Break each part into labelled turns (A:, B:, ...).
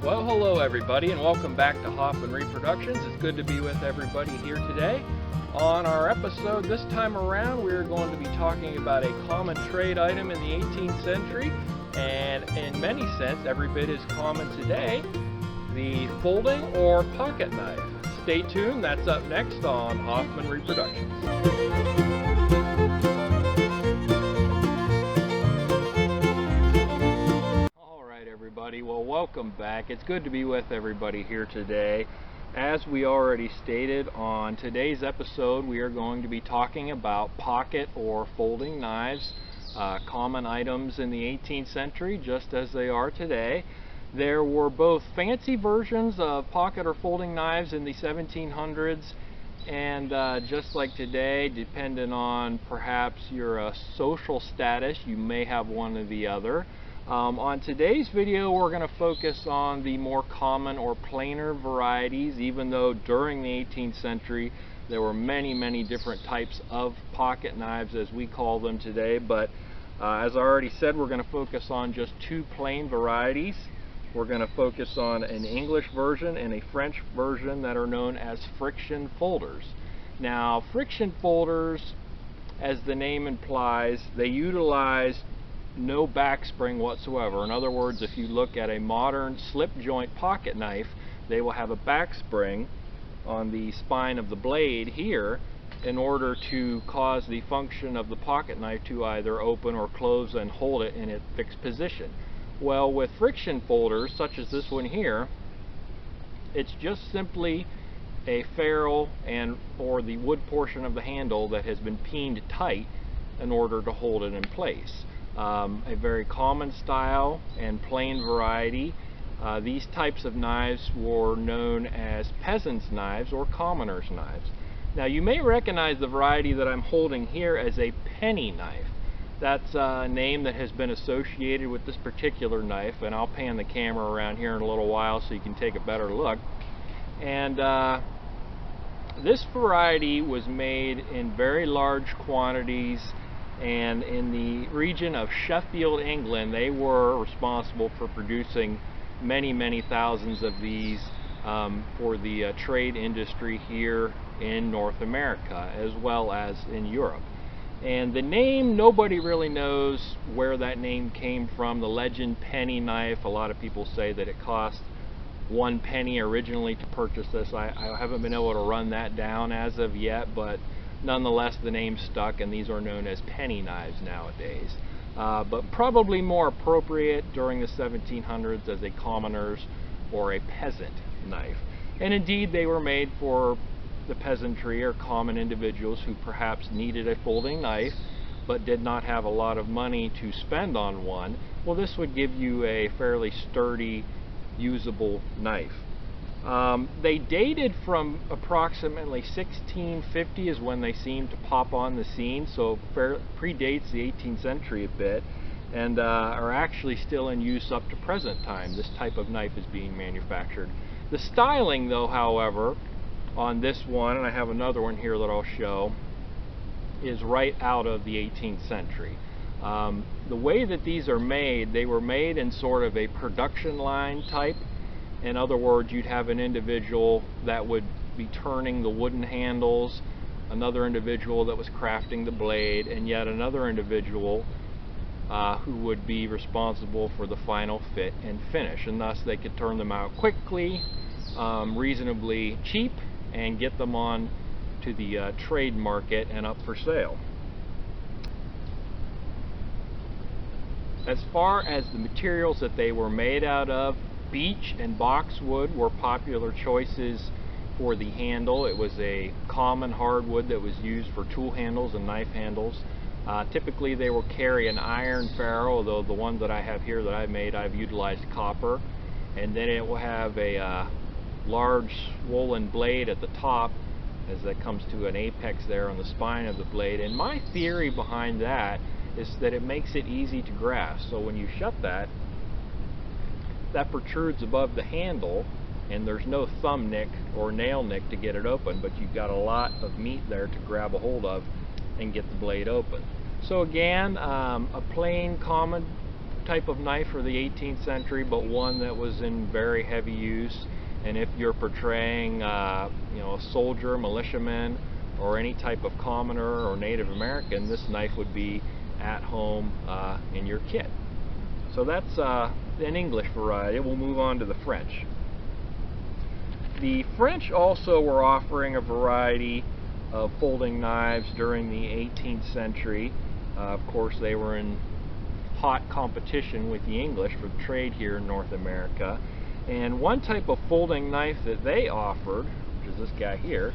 A: Well, hello everybody, and welcome back to Hoffman Reproductions. It's good to be with everybody here today. On our episode this time around, we're going to be talking about a common trade item in the 18th century, and in many sense, every bit as common today, the folding or pocket knife. Stay tuned, that's up next on Hoffman Reproductions. Well, welcome back. It's good to be with everybody here today. As we already stated, on today's episode we are going to be talking about pocket or folding knives, common items in the 18th century just as they are today. There were both fancy versions of pocket or folding knives in the 1700s, and just like today, depending on perhaps your social status, you may have one or the other. On today's video, we're going to focus on the more common or plainer varieties, even though during the 18th century there were many different types of pocket knives as we call them today. But as I already said, we're going to focus on just two plain varieties. We're going to focus on an English version and a French version that are known as friction folders. Now, friction folders, as the name implies, they utilize no back spring whatsoever. In other words, if you look at a modern slip joint pocket knife, they will have a back spring on the spine of the blade here in order to cause the function of the pocket knife to either open or close and hold it in its fixed position. Well, with friction folders such as this one here, it's just simply a ferrule or the wood portion of the handle that has been peened tight in order to hold it in place. A very common style and plain variety. These types of knives were known as peasants' knives or commoners' knives. Now, you may recognize the variety that I'm holding here as a penny knife. That's a name that has been associated with this particular knife, and I'll pan the camera around here in a little while so you can take a better look. And this variety was made in very large quantities, and in the region of Sheffield, England, they were responsible for producing many thousands of these for the trade industry here in North America as well as in Europe. And the name, nobody really knows where that name came from. The legend penny knife, a lot of people say that it cost 1 penny originally to purchase this. I haven't been able to run that down as of yet, but nonetheless the name stuck, and these are known as penny knives nowadays. But probably more appropriate during the 1700s as a commoner's or a peasant knife. And indeed they were made for the peasantry or common individuals who perhaps needed a folding knife but did not have a lot of money to spend on one. Well, this would give you a fairly sturdy, usable knife. They dated from approximately 1650 is when they seem to pop on the scene, so predates the 18th century a bit, and are actually still in use up to present time. This type of knife is being manufactured. The styling, though, however, on this one, and I have another one here that I'll show, is right out of the 18th century. The way that these are made, they were made in sort of a production line type. In other words, you'd have an individual that would be turning the wooden handles, another individual that was crafting the blade, and yet another individual who would be responsible for the final fit and finish. And thus they could turn them out quickly, reasonably cheap, and get them on to the trade market and up for sale. As far as the materials that they were made out of, beech and boxwood were popular choices for the handle. It was a common hardwood that was used for tool handles and knife handles. Typically they will carry an iron ferrule, although the one that I have here that I've made, I've utilized copper. And then it will have a large swollen blade at the top as that comes to an apex there on the spine of the blade. And my theory behind that is that it makes it easy to grasp. So when you shut that protrudes above the handle, and there's no thumb nick or nail nick to get it open, but you've got a lot of meat there to grab a hold of and get the blade open. So again, a plain, common type of knife for the 18th century, but one that was in very heavy use. And if you're portraying, you know, a soldier, militiaman, or any type of commoner or Native American, this knife would be at home in your kit. So that's an English variety. We'll move on to the French. The French also were offering a variety of folding knives during the 18th century. Of course, they were in hot competition with the English for the trade here in North America. And one type of folding knife that they offered, which is this guy here,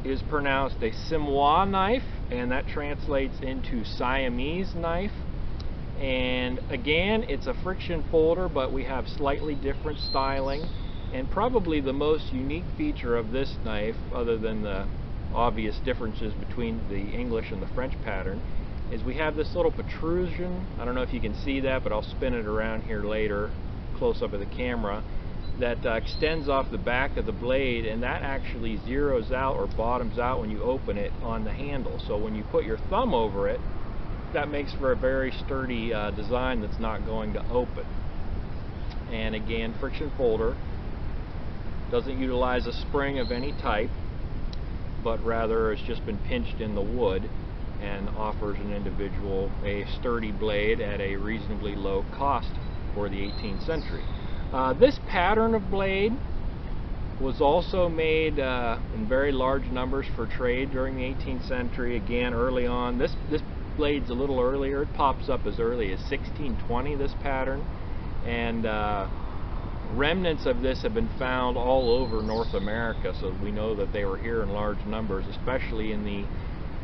A: is pronounced a Simois knife, and that translates into Siamese knife. And again, it's a friction folder, but we have slightly different styling. And probably the most unique feature of this knife, other than the obvious differences between the English and the French pattern, is we have this little protrusion. I don't know if you can see that, but I'll spin it around here later, close up of the camera, that extends off the back of the blade, and that actually zeroes out or bottoms out when you open it on the handle. So when you put your thumb over it, that makes for a very sturdy design that's not going to open. And again, friction folder, doesn't utilize a spring of any type, but rather it's just been pinched in the wood and offers an individual a sturdy blade at a reasonably low cost for the 18th century. This pattern of blade was also made in very large numbers for trade during the 18th century. Again, early on, this blade's a little earlier. It pops up as early as 1620, this pattern, and remnants of this have been found all over North America, so we know that they were here in large numbers, especially in the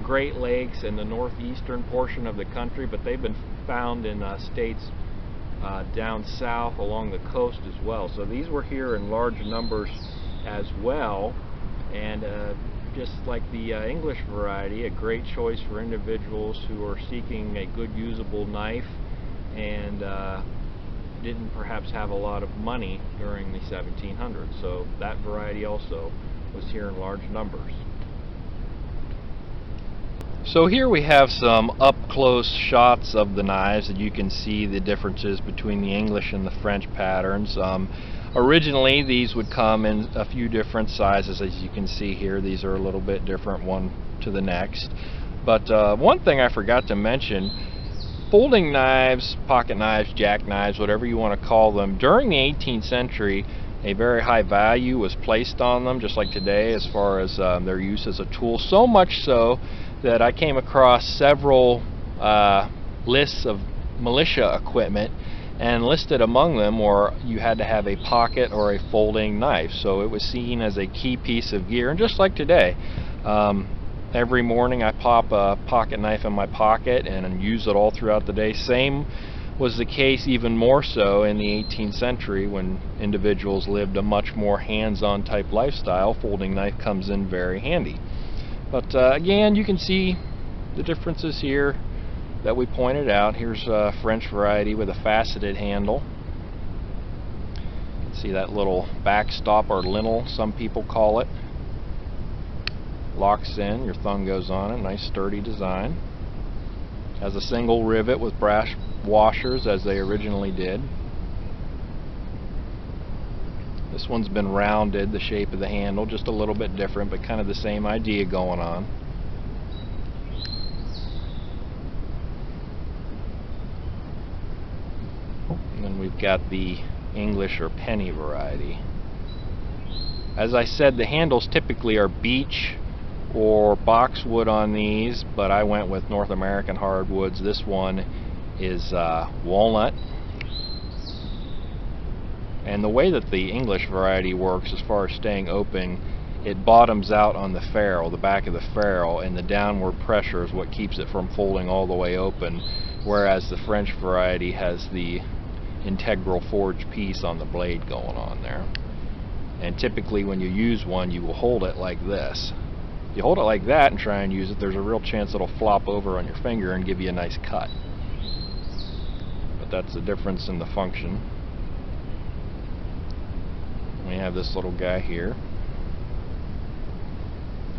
A: Great Lakes and the northeastern portion of the country, but they've been found in states down south along the coast as well. So these were here in large numbers as well, and just like the English variety, a great choice for individuals who are seeking a good usable knife and didn't perhaps have a lot of money during the 1700s. So that variety also was here in large numbers. So here we have some up-close shots of the knives, and you can see the differences between the English and the French patterns. Originally, these would come in a few different sizes, as you can see here. These are a little bit different one to the next. But one thing I forgot to mention, folding knives, pocket knives, jackknives, whatever you want to call them, during the 18th century, a very high value was placed on them, just like today, as far as their use as a tool. So much so that I came across several lists of militia equipment, and listed among them were you had to have a pocket or a folding knife. So it was seen as a key piece of gear, and just like today, every morning I pop a pocket knife in my pocket and use it all throughout the day. Same was the case, even more so in the 18th century, when individuals lived a much more hands-on type lifestyle. Folding knife comes in very handy. But again, you can see the differences here that we pointed out. Here's a French variety with a faceted handle. You can see that little backstop, or lintel, some people call it. Locks in, your thumb goes on it, nice sturdy design. Has a single rivet with brass washers, as they originally did. This one's been rounded, the shape of the handle, just a little bit different, but kind of the same idea going on. And then we've got the English or penny variety. As I said, the handles typically are beech or boxwood on these, but I went with North American hardwoods. This one is walnut. And the way that the English variety works, as far as staying open, it bottoms out on the ferrule, the back of the ferrule, and the downward pressure is what keeps it from folding all the way open, whereas the French variety has the integral forged piece on the blade going on there. And typically when you use one, you will hold it like this. If you hold it like that and try and use it, there's a real chance it'll flop over on your finger and give you a nice cut. But that's the difference in the function. We have this little guy here.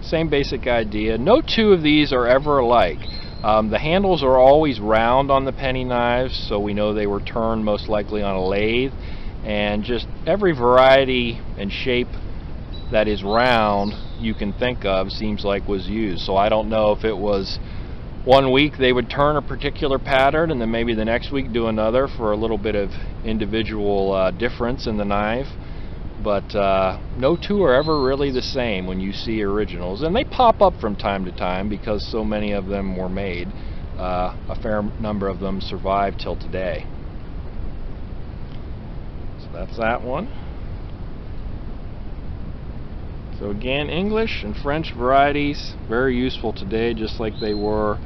A: Same basic idea. No two of these are ever alike. The handles are always round on the penny knives, so we know they were turned most likely on a lathe, and just every variety and shape that is round you can think of seems like was used. So I don't know if it was one week they would turn a particular pattern and then maybe the next week do another for a little bit of individual difference in the knife, but no two are ever really the same when you see originals, and they pop up from time to time because so many of them were made. A fair number of them survive till today. So that's that one. So again, English and French varieties, very useful today just like they were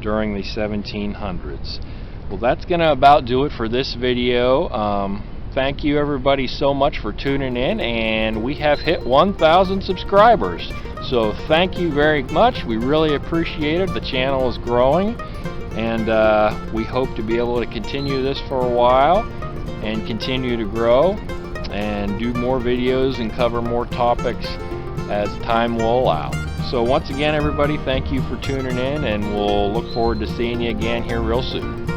A: during the 1700s. Well, that's going to about do it for this video. Thank you everybody so much for tuning in, and we have hit 1,000 subscribers. So thank you very much. We really appreciate it. The channel is growing, and we hope to be able to continue this for a while and continue to grow and do more videos and cover more topics as time will allow. So once again everybody, thank you for tuning in, and we'll look forward to seeing you again here real soon.